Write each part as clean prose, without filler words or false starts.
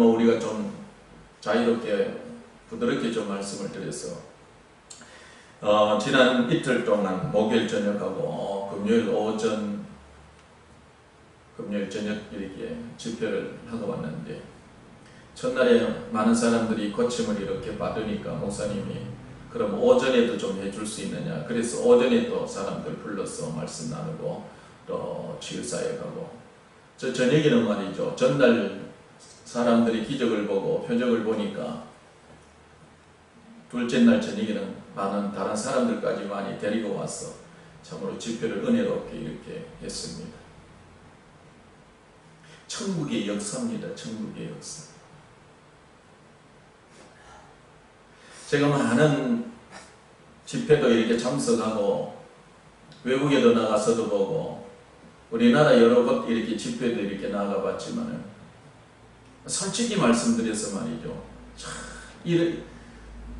뭐 우리가 좀 자유롭게 부드럽게 좀 말씀을 드려서 지난 이틀 동안 목요일 저녁하고 금요일 오전, 금요일 저녁 이렇게 집회를 하고 왔는데 첫날에 많은 사람들이 고침을 이렇게 받으니까 목사님이 그럼 오전에도 좀 해줄 수 있느냐, 그래서 오전에도 사람들 불러서 말씀 나누고 또 치유사에 가고, 저 저녁에는 말이죠, 전날 사람들이 기적을 보고 표적을 보니까 둘째 날 저녁에는 많은 다른 사람들까지 많이 데리고 와서 참으로 집회를 은혜롭게 이렇게 했습니다. 천국의 역사입니다. 천국의 역사. 제가 많은 집회도 이렇게 참석하고 외국에도 나가서도 보고 우리나라 여러 곳 이렇게 집회도 이렇게 나가봤지만은 솔직히 말씀드려서 말이죠,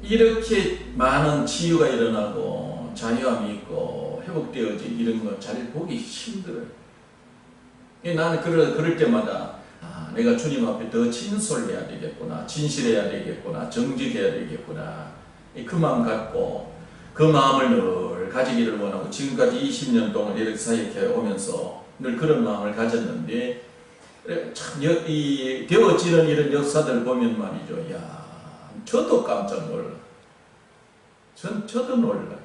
이렇게 많은 치유가 일어나고 자유함이 있고 회복되어지 이런 거 잘 보기 힘들어요. 나는 그럴 때마다 내가 주님 앞에 더 진솔해야 되겠구나, 진실해야 되겠구나, 정직해야 되겠구나, 그 마음 갖고 그 마음을 늘 가지기를 원하고 지금까지 20년 동안 이렇게 사역해 오면서 늘 그런 마음을 가졌는데 참 이 되어지는 이런 역사들 보면 말이죠, 야, 저도 깜짝 놀라. 저도 놀라.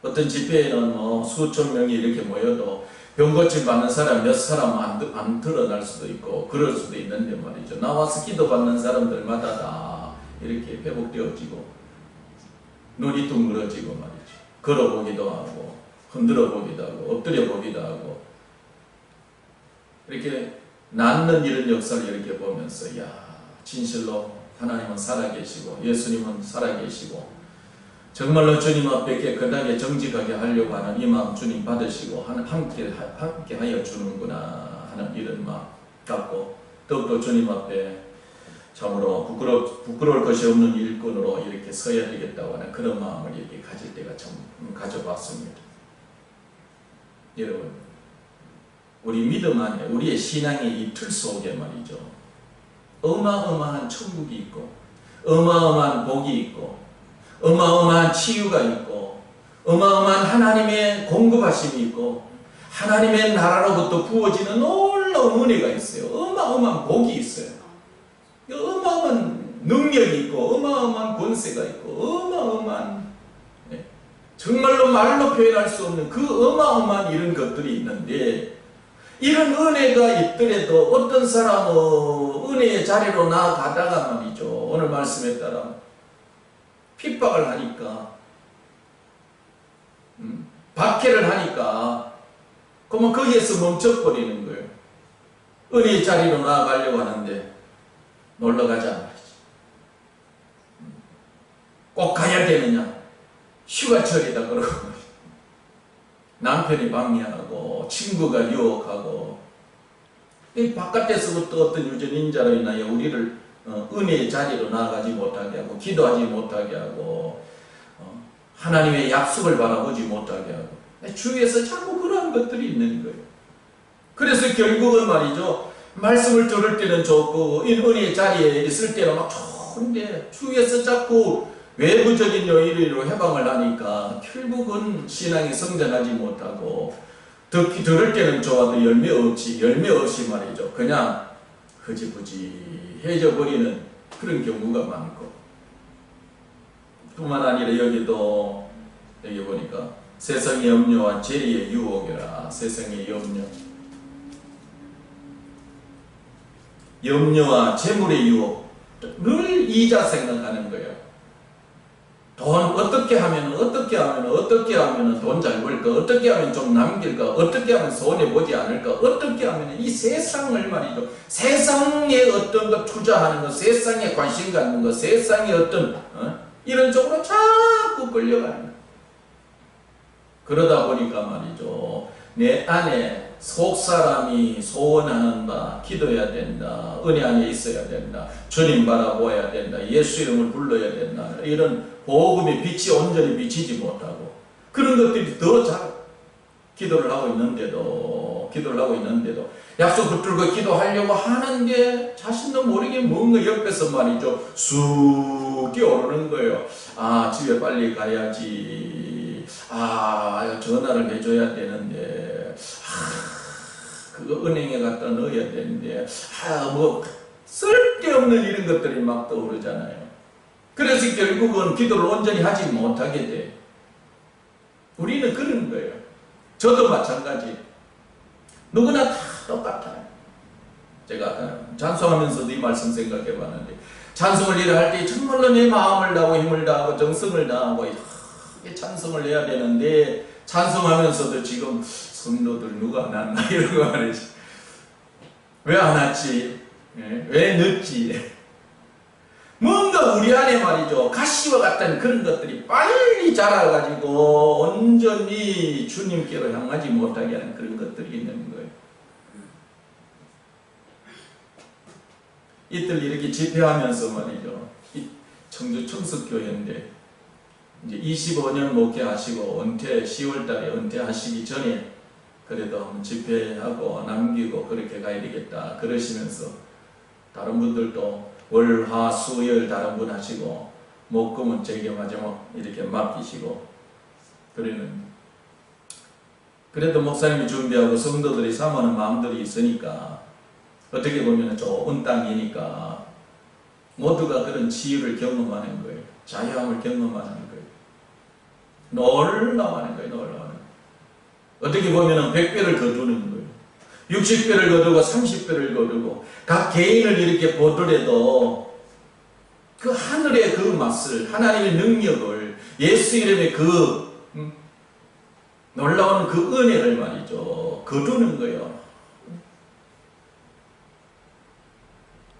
어떤 집회에는 뭐 수천 명이 이렇게 모여도 병고침 받는 사람 몇 사람 안 드러날 수도 있고 그럴 수도 있는데 말이죠, 나와서 기도받는 사람들마다 다 이렇게 회복되어지고 눈이 둥그러지고 말이죠, 걸어보기도 하고 흔들어 보기도 하고 엎드려 보기도 하고 이렇게 낫는 이런 역사를 이렇게 보면서, 야, 진실로 하나님은 살아계시고 예수님은 살아계시고 정말로 주님 앞에 깨끗하게 정직하게 하려고 하는 이 마음 주님 받으시고 함께 하여 주는구나 하는 이런 마음 갖고 더욱더 주님 앞에 참으로 부끄러울 것이 없는 일꾼으로 이렇게 서야 되겠다고 하는 그런 마음을 이렇게 가질 때가 참 가져봤습니다. 여러분, 우리 믿음 안에 우리의 신앙의 이 틀 속에 말이죠, 어마어마한 천국이 있고 어마어마한 복이 있고 어마어마한 치유가 있고 어마어마한 하나님의 공급하심이 있고 하나님의 나라로부터 부어지는 놀라운 은혜가 있어요. 어마어마한 복이 있어요. 어마어마한 능력이 있고 어마어마한 권세가 있고 어마어마한, 정말로 말로 표현할 수 없는 그 어마어마한 이런 것들이 있는데, 이런 은혜가 있더라도 어떤 사람은 은혜의 자리로 나아가다가 말이죠, 오늘 말씀에 따라 핍박을 하니까 박해를 하니까 그러면 거기에서 멈춰버리는 거예요. 은혜의 자리로 나아가려고 하는데 놀러가자 말이지. 꼭 가야 되느냐, 휴가철이다 그러고 남편이 방해하고 친구가 유혹하고 바깥에서부터 어떤 유전인자로 인하여 우리를 은혜의 자리로 나아가지 못하게 하고 기도하지 못하게 하고 하나님의 약속을 바라보지 못하게 하고 주위에서 자꾸 그러한 것들이 있는 거예요. 그래서 결국은 말이죠, 말씀을 들을 때는 좋고 은혜의 자리에 있을 때는 막 좋은데 주위에서 자꾸 외부적인 요인으로 해방을 하니까 결국은 신앙이 성장하지 못하고 들을 때는 좋아도 열매 없이 말이죠, 그냥 흐지부지해져 버리는 그런 경우가 많고, 뿐만 아니라 여기 보니까 세상의 염려와 죄의 유혹이라, 세상의 염려와 재물의 유혹, 늘 이자 생각하는 거예요. 돈 어떻게 하면 돈 잘 벌까, 어떻게 하면 좀 남길까, 어떻게 하면 손해보지 않을까, 어떻게 하면 이 세상을 말이죠, 세상에 어떤 거 투자하는 거, 세상에 관심 갖는 거, 세상에 어떤 이런 쪽으로 자꾸 끌려가는 거예요. 그러다 보니까 말이죠, 내 안에 속사람이 소원하는 바 기도해야 된다, 은혜 안에 있어야 된다, 주님 바라보아야 된다, 예수 이름을 불러야 된다, 이런 복음의 빛이 온전히 비치지 못하고 그런 것들이 더 기도를 하고 있는데도 약속 붙들고 기도하려고 하는데 자신도 모르게 뭔가 옆에서 말이죠 쑥 끼어오르는 거예요. 아, 집에 빨리 가야지. 아, 전화를 해줘야 되는데. 아, 그거 은행에 갖다 넣어야 되는데. 아, 뭐 쓸데없는 이런 것들이 막 떠오르잖아요. 그래서 결국은 기도를 온전히 하지 못하게 돼. 우리는 그런 거예요. 저도 마찬가지. 누구나 다 똑같아요. 제가 찬송하면서도 이 말씀 생각해 봤는데, 찬송을 일을 할 때 정말로 내 마음을 다하고 힘을 다하고 정성을 다하고 찬송을 해야 되는데, 찬송하면서도 지금 성도들 누가 안 왔나 이런 거 말이지. 왜 안 왔지? 왜 늦지? 뭔가 우리 안에 말이죠 가시와 같은 그런 것들이 빨리 자라가지고 온전히 주님께로 향하지 못하게 하는 그런 것들이 있는 거예요. 이틀 이렇게 집회하면서 말이죠, 이 청주 청석교회인데 이제 25년 목회하시고 은퇴 10월달에 은퇴하시기 전에 그래도 한번 집회하고 남기고 그렇게 가야 되겠다 그러시면서 다른 분들도 월, 화, 수, 열 다른 분 하시고 목금은 제게 마지막 이렇게 맡기시고 그래도 목사님이 준비하고 성도들이 사모하는 마음들이 있으니까 어떻게 보면 좋은 땅이니까 모두가 그런 치유를 경험하는 거예요. 자유함을 경험하는 거예요. 놀라워하는 거예요. 놀라워하는 거예요. 어떻게 보면 100배를 거두는 거예요. 60배를 거두고 30배를 거두고 각 개인을 이렇게 보더라도 그 하늘의 그 맛을, 하나님의 능력을, 예수 이름의 그 놀라운 그 은혜를 말이죠 거두는 거예요.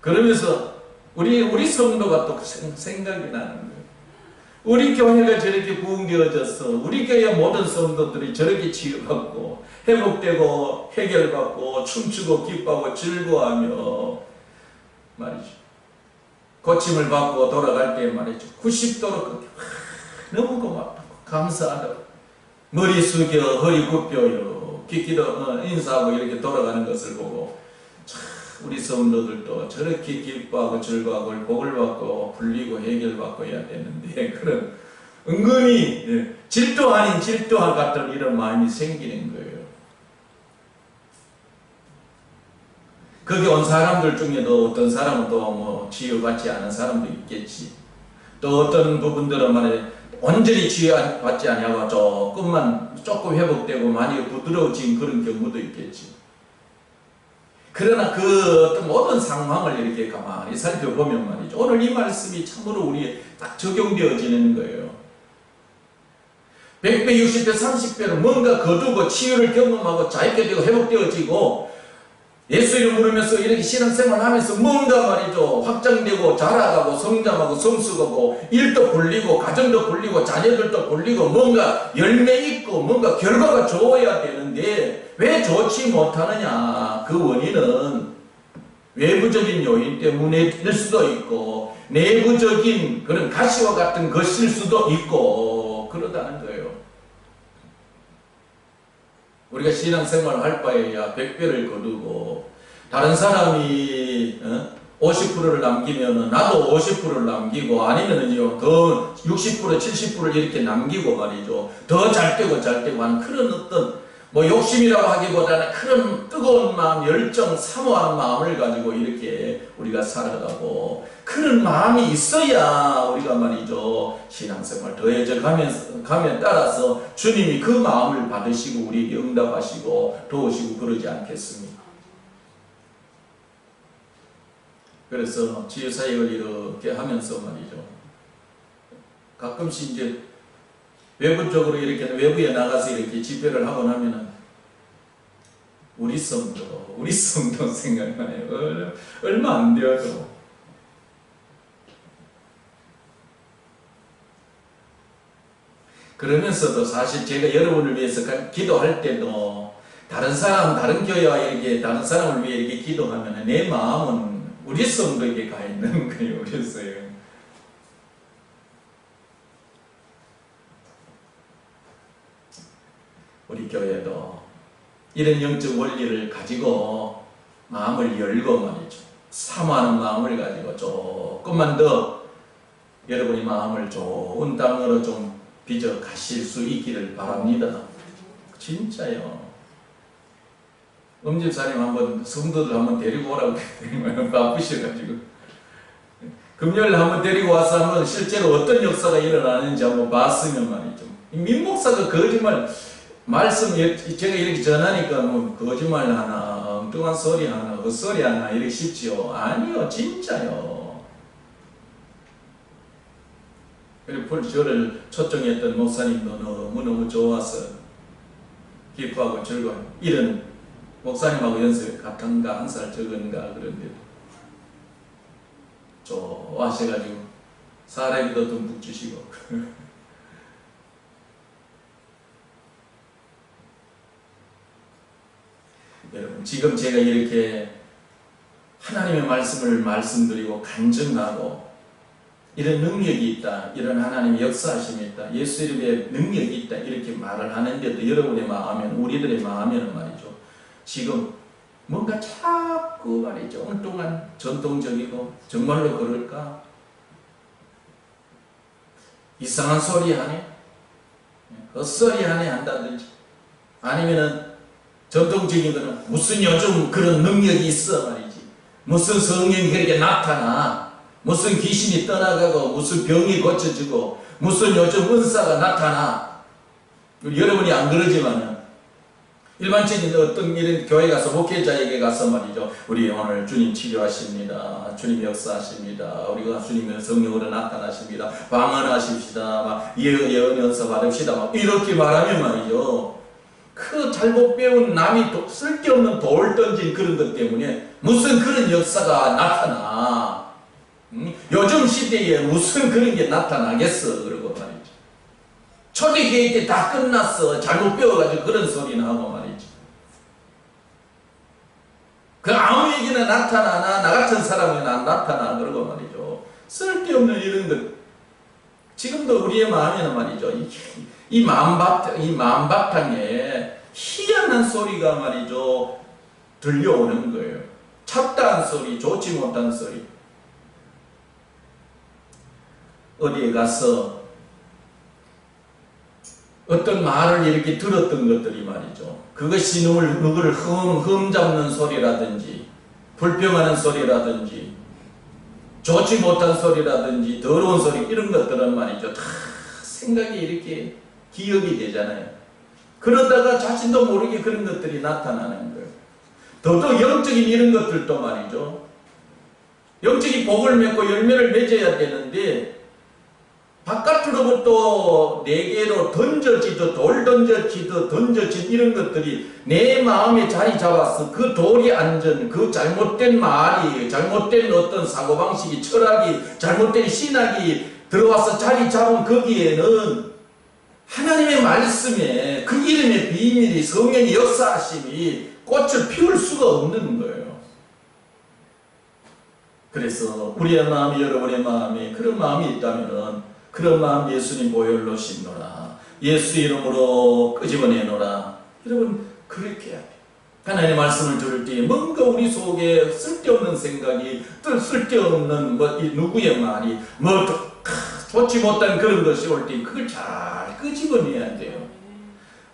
그러면서 우리 성도가 또 생각이 나는 거예요. 우리 교회가 저렇게 부흥되어져서 우리 교회 모든 성도들이 저렇게 치유받고 회복되고 해결받고 춤추고 기뻐하고 즐거워하며 말이죠 고침을 받고 돌아갈 때 말이죠 90도로 너무 고맙다고 감사하다고 머리 숙여 허리 굽혀요 기기도 인사하고 이렇게 돌아가는 것을 보고 참 우리 성도들도 저렇게 기뻐하고 즐거워하고 복을 받고 불리고 해결받고 해야 되는데 그런 은근히 질도 아닌 질도와 같은 이런 마음이 생기는 거예요. 거기 온 사람들 중에도 어떤 사람은 또 뭐 치유받지 않은 사람도 있겠지. 또 어떤 부분들은 말해 완전히 치유받지 않냐고 조금 회복되고 많이 부드러워진 그런 경우도 있겠지. 그러나 그 어떤 모든 상황을 이렇게 가만히 살펴보면 말이죠. 오늘 이 말씀이 참으로 우리에 딱 적용되어지는 거예요. 100배, 60배, 30배로 뭔가 거두고 치유를 경험하고 자유케 되고 회복되어지고 예수 이름 부르면서 이렇게 신앙생활 하면서 뭔가 말이죠 확장되고 자라가고 성장하고 성숙하고 일도 불리고 가정도 불리고 자녀들도 불리고 뭔가 열매 있고 뭔가 결과가 좋아야 되는데 왜 좋지 못하느냐. 그 원인은 외부적인 요인 때문일 수도 있고 내부적인 그런 가시와 같은 것일 수도 있고 그러다는 거예요. 우리가 신앙생활을 할 바에야 100배를 거두고 다른 사람이 50%를 남기면 나도 50%를 남기고 아니면 더 60% 70%를 이렇게 남기고 말이죠. 더 잘되고 하는 그런 어떤 뭐 욕심이라고 하기보다는 그런 뜨거운 마음, 열정, 사모하는 마음을 가지고 이렇게 우리가 살아가고 그런 마음이 있어야 우리가 말이죠 신앙생활 더해져 가면 따라서 주님이 그 마음을 받으시고 우리에게 응답하시고 도우시고 그러지 않겠습니까? 그래서 치유사역을 이렇게 하면서 말이죠 가끔씩 이제 외부적으로 이렇게 외부에 나가서 이렇게 집회를 하고 나면은 우리 성도 생각나요. 얼마 안 되어도. 그러면서도 사실 제가 여러분을 위해서 기도할 때도 다른 교회와 이렇게 다른 사람을 위해 이렇게 기도하면 내 마음은 우리 성도에게 가 있는 거예요. 그랬어요. 우리 교회도 이런 영적 원리를 가지고 마음을 열고 말이죠. 사모하는 마음을 가지고 조금만 더 여러분이 마음을 좋은 땅으로 좀 빚어 가실 수 있기를 바랍니다. 진짜요. 음집사님 한번 성도들 한번 데리고 오라고 했더니 바쁘셔가지고 금요일 한번 데리고 와서 한번 실제로 어떤 역사가 일어나는지 한번 봤으면 말이죠. 민목사가 거짓말 말씀 제가 이렇게 전하니까 뭐 거짓말 하나 엉뚱한 소리 하나 헛소리 하나 이렇게 싶지요. 아니요, 진짜요. 그리고 저를 초청했던 목사님도 너무너무 좋아서 기뻐하고 즐거워요. 이런 목사님하고 연세 같은가 한 살 적은가 그런데도 좋아하셔가지고 사람이도 듬뿍 주시고 여러분, 지금 제가 이렇게 하나님의 말씀을 말씀드리고 간증하고 이런 능력이 있다, 이런 하나님의 역사하심이 있다, 예수 이름의 능력이 있다 이렇게 말을 하는데도 여러분의 마음에는, 우리들의 마음에는 말이죠, 지금 뭔가 자꾸 말이죠, 엉뚱한 전통적이고 정말로 그럴까? 이상한 소리 하네? 헛소리 하네 한다든지, 아니면은 전통적인 거는 무슨 요즘 그런 능력이 있어 말이지, 무슨 성령이 그렇게 나타나, 무슨 귀신이 떠나가고 무슨 병이 고쳐지고 무슨 요즘 은사가 나타나. 여러분이 안 그러지만은 일반적인 어떤 이런 교회 가서 목회자에게 가서 말이죠, 우리 오늘 주님 치료하십니다, 주님 역사하십니다, 우리가 주님의 성령으로 나타나십니다, 방언하십시다, 예언 연서 받읍시다 이렇게 말하면 말이죠, 그 잘못 배운 남이 쓸데없는 돌 던진 그런 것 때문에 무슨 그런 역사가 나타나. 요즘 시대에 무슨 그런 게 나타나겠어. 그러고 말이죠. 초대교회 때 다 끝났어. 잘못 배워가지고 그런 소리나 하고 말이죠. 그 아무에게나 나타나나 나 같은 사람에게는 안 나타나. 그러고 말이죠. 쓸데없는 이런 것. 지금도 우리의 마음에는 말이죠, 이 마음바탕에 희한한 소리가 말이죠 들려오는 거예요. 잡다한 소리, 좋지 못한 소리. 어디에 가서 어떤 말을 이렇게 들었던 것들이 말이죠, 그것이 누구를 흠잡는 소리라든지 불평하는 소리라든지 좋지 못한 소리라든지 더러운 소리, 이런 것들은 말이죠 다 생각이 이렇게 기억이 되잖아요. 그러다가 자신도 모르게 그런 것들이 나타나는 거예요. 더더욱 영적인 이런 것들도 말이죠, 영적인 복을 맺고 열매를 맺어야 되는데 바깥으로부터 내게로 던져지듯 돌 던져지듯 던져진 이런 것들이 내 마음에 자리 잡아서 그 돌이 앉은 그 잘못된 말이, 잘못된 어떤 사고방식이, 철학이, 잘못된 신학이 들어와서 자리 잡은 거기에는 하나님의 말씀에 그 이름의 비밀이, 성령의 역사하심이 꽃을 피울 수가 없는 거예요. 그래서 우리의 마음이, 여러분의 마음이 그런 마음이 있다면은 그런 마음 예수님 보혈로 씻노라, 예수 이름으로 끄집어내노라. 여러분 그렇게 해야 돼요. 하나님의 말씀을 들을 때 뭔가 우리 속에 쓸데없는 생각이, 또 쓸데없는 누구의 말이 좋지 못한 그런 것이 올 때 그걸 잘 끄집어내야 돼요.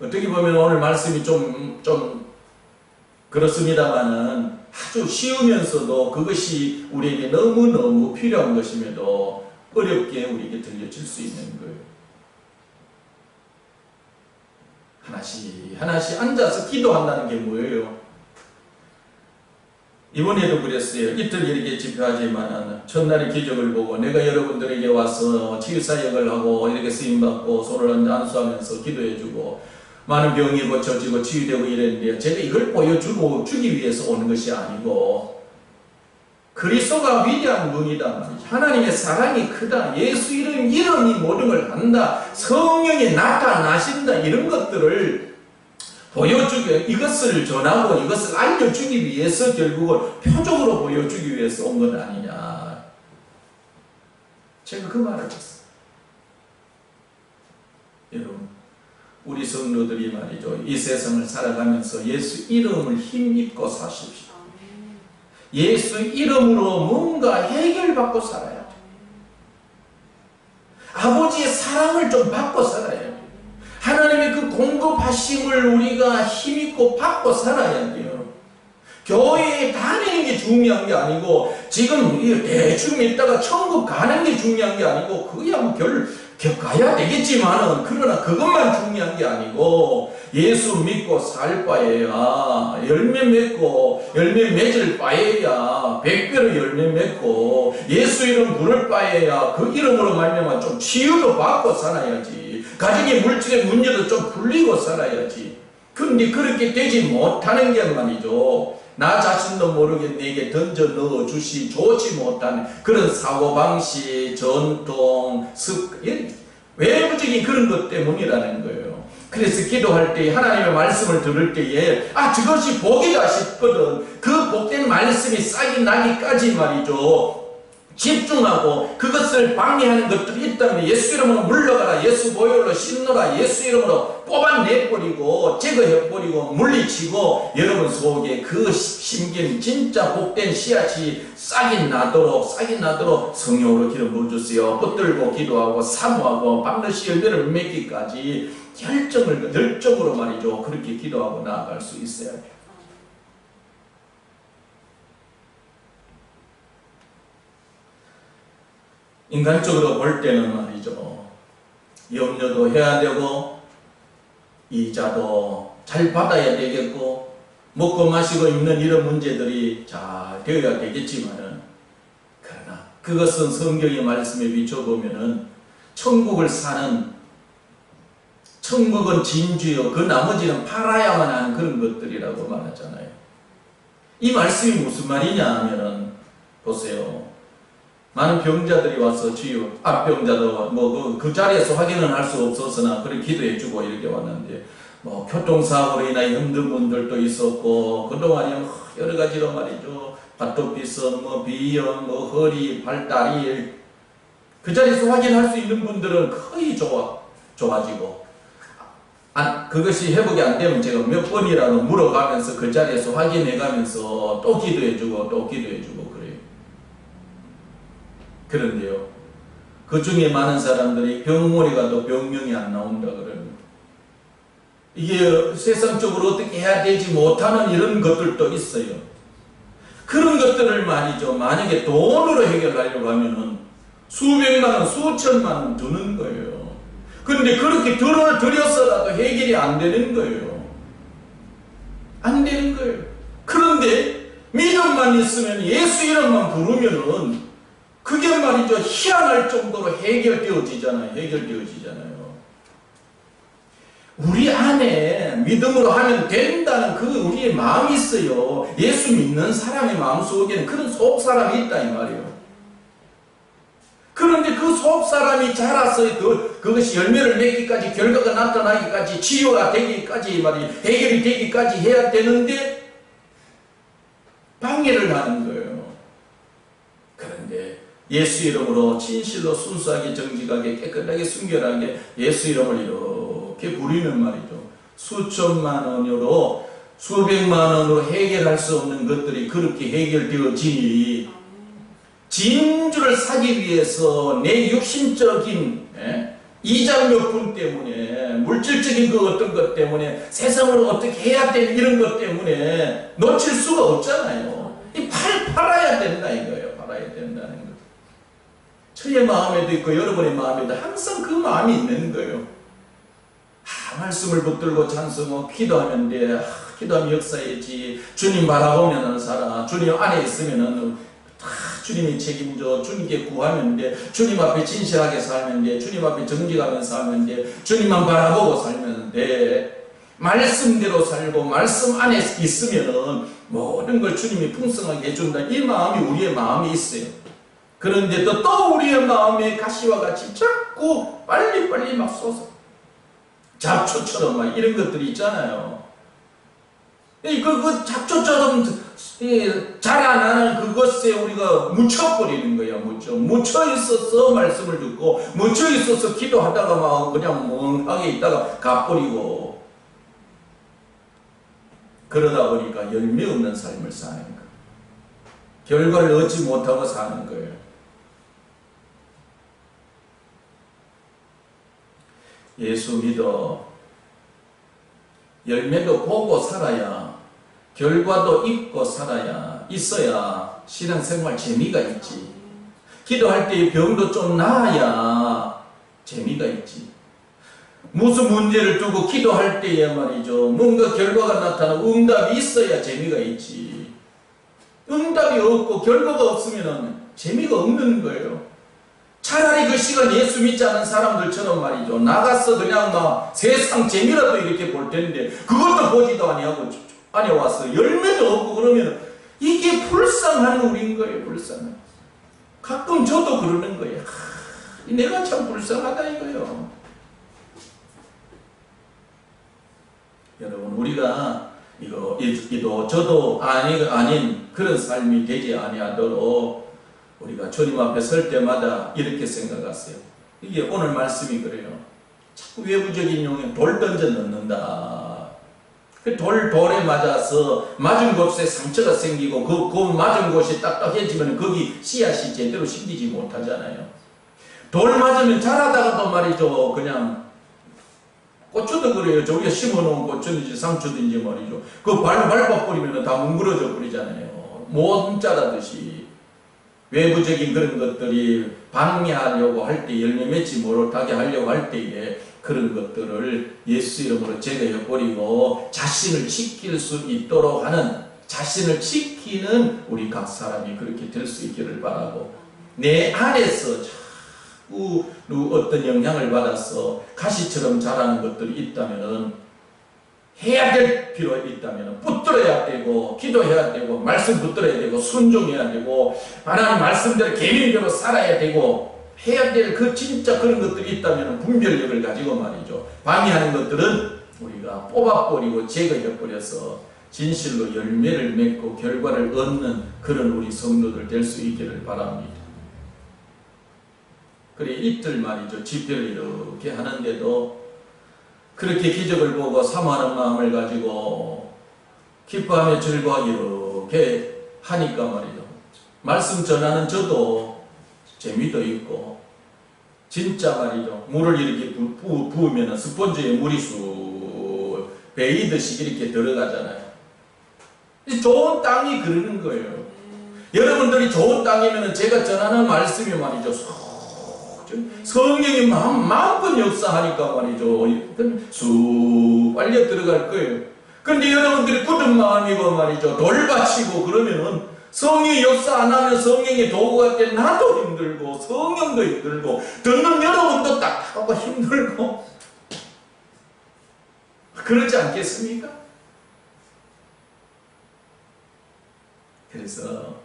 어떻게 보면 오늘 말씀이 좀 그렇습니다만은 아주 쉬우면서도 그것이 우리에게 너무너무 필요한 것임에도 어렵게 우리에게 들려질 수 있는 거예요. 하나씩 하나씩 앉아서 기도한다는 게 뭐예요? 이번에도 그랬어요. 이틀 이렇게 집회하지만 첫날의 기적을 보고 내가 여러분들에게 와서 치유사역을 하고 이렇게 쓰임받고 손을 안수하면서 기도해주고 많은 병이 고쳐지고 치유되고 이랬는데, 제가 이걸 보여주고 주기 위해서 오는 것이 아니고 그리스도가 위대한 분이다 말이죠. 하나님의 사랑이 크다, 예수 이름이 모든 걸 한다, 성령이 나타나신다, 이런 것들을 보여주기, 이것을 전하고 이것을 알려주기 위해서 결국은 표적으로 보여주기 위해서 온 것 아니냐. 제가 그 말을 했어요. 여러분, 우리 성도들이 말이죠, 이 세상을 살아가면서 예수 이름을 힘입고 사십시오. 예수 이름으로 뭔가 해결받고 살아야 돼요. 아버지의 사랑을 좀 받고 살아야 돼요. 하나님의 그 공급하심을 우리가 힘입고 받고 살아야 돼요. 교회에 다니는 게 중요한 게 아니고, 지금 대충 있다가 천국 가는 게 중요한 게 아니고, 그야 뭐 가야 되겠지만은, 그러나 그것만 중요한 게 아니고, 예수 믿고 살 바에야, 열매 맺고, 열매 맺을 바에야, 100배로 열매 맺고, 예수 이름 부를 바에야, 그 이름으로 말미암아 좀 치유도 받고 살아야지. 가정의 물질의 문제도 좀 풀리고 살아야지. 근데 그렇게 되지 못하는 게 말이죠, 나 자신도 모르게 내게 던져 넣어 주시 좋지 못한 그런 사고방식, 전통, 습관, 외부적인 그런 것 때문이라는 거예요. 그래서 기도할 때, 하나님의 말씀을 들을 때에 저것이 복이다 싶거든. 그 복된 말씀이 싹이 나기까지 말이죠, 집중하고 그것을 방해하는 것들이 있다면 예수 이름으로 물러가라, 예수 보혈로 씻노라, 예수 이름으로 뽑아내버리고 제거해버리고 물리치고, 여러분 속에 그 심긴 진짜 복된 씨앗이 싹이 나도록 성령으로 기름 부어주세요. 붙들고 기도하고 사모하고 반드시 열매를 맺기까지 열정으로 말이죠, 그렇게 기도하고 나아갈 수 있어야 돼요. 인간적으로 볼 때는 말이죠, 염려도 해야 되고 이자도 잘 받아야 되겠고 먹고 마시고 입는 이런 문제들이 잘 되어야 되겠지만은, 그러나 그것은 성경의 말씀에 비춰보면은 천국을 사는, 천국은 진주요 그 나머지는 팔아야만 하는 그런 것들이라고 말하잖아요. 이 말씀이 무슨 말이냐 하면은, 보세요, 많은 병자들이 와서 주여, 병자도 그 자리에서 확인은 할 수 없었으나 그렇게 기도해주고 이렇게 왔는데, 교통사고로 인하여 힘든 분들도 있었고, 그동안에 여러 가지로 말이죠, 바토피선, 비염, 허리, 발다리, 그 자리에서 확인할 수 있는 분들은 거의 좋아지고, 그것이 회복이 안 되면 제가 몇 번이라도 물어가면서 그 자리에서 확인해가면서 또 기도해주고 또 기도해주고 그래요. 그런데요, 그 중에 많은 사람들이 병원에 가도 병명이 안 나온다 그러는, 이게 세상적으로 어떻게 해야 되지 못하는 이런 것들도 있어요. 그런 것들을 말이죠, 만약에 돈으로 해결하려고 하면은 수백만 원, 수천만 원 드는 거예요. 근데 그렇게 들여서라도 해결이 안 되는 거예요. 안 되는 거예요. 그런데 믿음만 있으면, 예수 이름만 부르면은 그게 말이죠, 희한할 정도로 해결되어지잖아요. 우리 안에 믿음으로 하면 된다는 그 우리의 마음이 있어요. 예수 믿는 사람의 마음 속에는 그런 속사람이 있다 이 말이에요. 그런데 그 속사람이 자라서 그것이 열매를 맺기까지, 결과가 나타나기까지, 치유가 되기까지 해결이 되기까지 해야 되는데 방해를 하는 거예요. 그런데 예수 이름으로 진실로 순수하게 정직하게 깨끗하게 순결하게 예수 이름을 이렇게 부리는 말이죠, 수천만 원으로 수백만 원으로 해결할 수 없는 것들이 그렇게 해결되어지니, 진주를 사기 위해서 내 육신적인 이자 몇 푼 때문에, 물질적인 그 어떤 것 때문에, 세상으로 어떻게 해야 되는 이런 것 때문에 놓칠 수가 없잖아요. 팔아야 된다 이거예요. 팔아야 된다는 거. 저의 마음에도 있고 여러분의 마음에도 항상 그 마음이 있는 거예요. 말씀을 붙들고 찬송하고 기도하면 돼. 기도하면 역사해지. 주님 바라보면 살아. 주님 안에 있으면은 주님이 책임져. 주님께 구하면 돼. 주님 앞에 진실하게 살면 돼. 주님 앞에 정직하면서 살면 돼. 주님만 바라보고 살면 돼. 말씀대로 살고 말씀 안에 있으면은 모든 걸 주님이 풍성하게 해준다. 이 마음이 우리의 마음이 있어요. 그런데 또 우리의 마음에 가시와 같이 자꾸 빨리빨리 막 솟아. 잡초처럼 막 이런 것들이 있잖아요. 그 잡초처럼 자라나는 그것에 우리가 묻혀버리는 거야. 묻혀 있어서 말씀을 듣고, 묻혀 있어서 기도하다가 막 그냥 멍하게 있다가 가버리고, 그러다 보니까 열매 없는 삶을 사는 거야. 결과를 얻지 못하고 사는 거예요. 예수 믿어. 열매도 보고 살아야, 결과도 있고 살아야, 있어야 신앙생활 재미가 있지. 기도할 때 병도 좀 나아야 재미가 있지. 무슨 문제를 두고 기도할 때에 말이죠, 뭔가 결과가 나타나고 응답이 있어야 재미가 있지. 응답이 없고 결과가 없으면 재미가 없는 거예요. 차라리 그 시간 예수 믿지 않은 사람들처럼 말이죠, 나가서 그냥 막 세상 재미라도 이렇게 볼 텐데 그것도 보지도 아니하고 안에 와서 열매도 없고 그러면 이게 불쌍한 우리인 거예요. 불쌍한. 가끔 저도 그러는 거예요. 내가 참 불쌍하다 이거요. 여러분, 우리가 이도 저도 아닌 그런 삶이 되지 아니하도록 우리가 주님 앞에 설 때마다 이렇게 생각하세요. 이게 오늘 말씀이 그래요. 자꾸 외부적인 용에 돌 던져 넣는다. 그 돌에 맞아서 맞은 곳에 상처가 생기고 그 맞은 곳이 딱딱해지면 거기 씨앗이 제대로 심기지 못하잖아요. 돌 맞으면 자라다가도 말이죠, 그냥 고추도 그래요. 저기에 심어놓은 고추든지 상추든지 말이죠, 그 밟아버리면 다 뭉그러져 버리잖아요. 못 자라듯이. 외부적인 그런 것들이 방해하려고 할 때, 열매 맺지 못하게 하려고 할 때에 그런 것들을 예수 이름으로 제거해버리고 자신을 지킬 수 있도록 하는, 자신을 지키는 우리 각 사람이 그렇게 될 수 있기를 바라고, 내 안에서 자꾸 어떤 영향을 받아서 가시처럼 자라는 것들이 있다면, 해야 될 필요 있다면 붙들어야 되고, 기도해야 되고, 말씀 붙들어야 되고, 순종해야 되고, 하나님 말씀대로 계명대로 살아야 되고, 해야 될 그 진짜 그런 것들이 있다면 분별력을 가지고 말이죠, 방해하는 것들은 우리가 뽑아버리고 제거해버려서 진실로 열매를 맺고 결과를 얻는 그런 우리 성도들 될 수 있기를 바랍니다. 그래, 이틀 말이죠, 집회를 이렇게 하는데도 그렇게 기적을 보고 사모하는 마음을 가지고 기뻐하며 즐거워하게 이렇게 하니까 말이죠, 말씀 전하는 저도 재미도 있고, 진짜 말이죠, 물을 이렇게 부으면 스펀지에 물이 쑥 베이듯이 이렇게 들어가잖아요. 좋은 땅이 그러는 거예요. 여러분들이 좋은 땅이면 제가 전하는 말씀이 말이죠, 성령이 마음껏 역사하니까 말이죠, 쑥 빨려 들어갈 거예요. 근데 여러분들이 굳은 마음이고 말이죠, 돌받치고 그러면은 성령이 역사 안 하면 성령이 도구가 때 나도 힘들고 성령도 힘들고 듣는 여러분도 딱하고 힘들고 그러지 않겠습니까? 그래서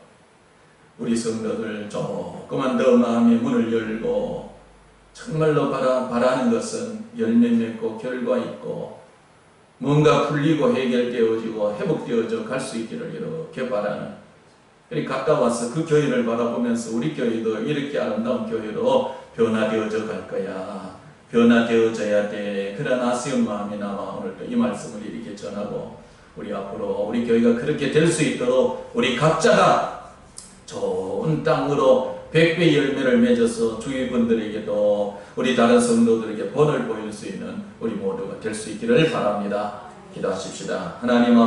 우리 성도들 조그만 더 마음의 문을 열고 정말로 바라는 것은 열매 맺고 결과 있고 뭔가 풀리고 해결되어지고 회복되어져 갈 수 있기를 이렇게 바라는, 그리고 가까워서 그 교회를 바라보면서 우리 교회도 이렇게 아름다운 교회로 변화되어져 갈 거야, 변화되어져야 돼, 그런 아쉬운 마음이 남아 오늘 또 이 말씀을 이렇게 전하고, 우리 앞으로 우리 교회가 그렇게 될 수 있도록 우리 각자가 좋은 땅으로 100배 열매를 맺어서 주위 분들에게도 우리 다른 성도들에게 본을 보일 수 있는 우리 모두가 될 수 있기를 바랍니다. 기도하십시다. 하나님